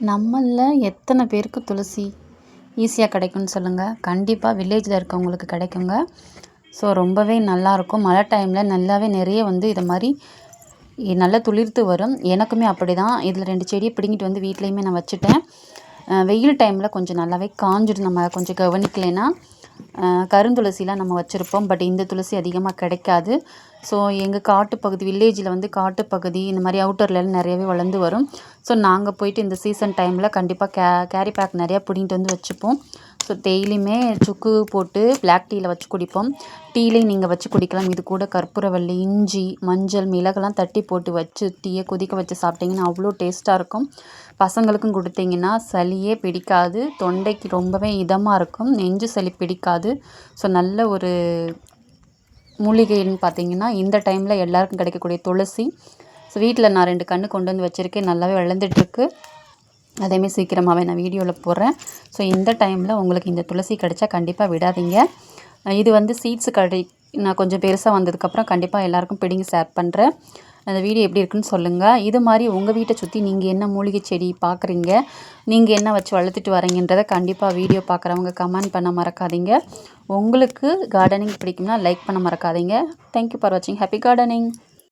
நம்மள்ல எத்தனை பேருக்கு துளசி ஈஸியாக கிடைக்கும்னு சொல்லுங்கள். கண்டிப்பாக வில்லேஜில் இருக்கவங்களுக்கு கிடைக்குங்க. ஸோ ரொம்பவே நல்லாயிருக்கும். மழை டைமில் நல்லாவே நிறைய வந்து இதை மாதிரி நல்லா துளிர்த்து வரும். எனக்குமே அப்படி தான். இதில் 2 செடியை பிடுங்கிட்டு வந்து வீட்லேயுமே நான் வச்சுட்டேன். வெயில் டைமில் கொஞ்சம் நல்லாவே காஞ்சிடும். நம்ம கொஞ்சம் கவனிக்கலைன்னா கருந்துளசிலாம் நம்ம வச்சுருப்போம். பட் இந்த துளசி அதிகமாக கிடைக்காது. ஸோ எங்கள் காட்டுப்பகுதி வில்லேஜில் வந்து காட்டுப்பகுதி இந்த மாதிரி அவுட்டர்லாம் நிறையவே வளர்ந்து வரும். ஸோ நாங்கள் போயிட்டு இந்த சீசன் டைமில் கண்டிப்பாக கேரி பேக் நிறையா பிடிங்கிட்டு வந்து வச்சுப்போம். ஸோ டெய்லியுமே சுக்கு போட்டு பிளாக் டீயில் வச்சு குடிப்போம். டீலையும் நீங்கள் வச்சு குடிக்கலாம். இது கூட கற்பூரவள்ளி, இஞ்சி, மஞ்சள், மிளகெல்லாம் தட்டி போட்டு வச்சு டீயை கொதிக்க வச்சு சாப்பிட்டிங்கன்னா அவ்வளோ டேஸ்ட்டாக இருக்கும். பசங்களுக்கும் கொடுத்தீங்கன்னா சளியே பிடிக்காது. தொண்டைக்கு ரொம்பவே இதமாக இருக்கும். நெஞ்சு சளி பிடிக்காது. ஸோ நல்ல ஒரு மூலிகைன்னு பார்த்தீங்கன்னா இந்த டைமில் எல்லாருக்கும் கிடைக்கக்கூடிய துளசி. ஸோ வீட்டில் நான் 2 கன்று கொண்டு வந்து வச்சுருக்கேன். நல்லாவே வளர்ந்துட்டுருக்கு. அதேமாரி சீக்கிரமாகவே நான் வீடியோவில் போடுறேன். ஸோ இந்த டைமில் உங்களுக்கு இந்த துளசி கிடைச்சா கண்டிப்பாக விடாதீங்க. இது வந்து சீட்ஸு நான் கொஞ்சம் பெருசாக வந்ததுக்கப்புறம் கண்டிப்பாக எல்லாேருக்கும் பிடிங்கி ஷேர் பண்ணுறேன். அந்த வீடியோ எப்படி இருக்குன்னு சொல்லுங்கள். இது மாதிரி உங்கள் வீட்டை சுற்றி நீங்கள் என்ன மூலிகை செடி பார்க்குறீங்க, நீங்கள் என்ன வச்சு வளர்த்துட்டு வரீங்கன்றதை கண்டிப்பாக வீடியோ பார்க்குறவங்க கமெண்ட் பண்ண மறக்காதீங்க. உங்களுக்கு கார்டனிங் பிடிக்கும்னா லைக் பண்ண மறக்காதீங்க. தேங்க்யூ ஃபார் வாட்சிங். Happy gardening.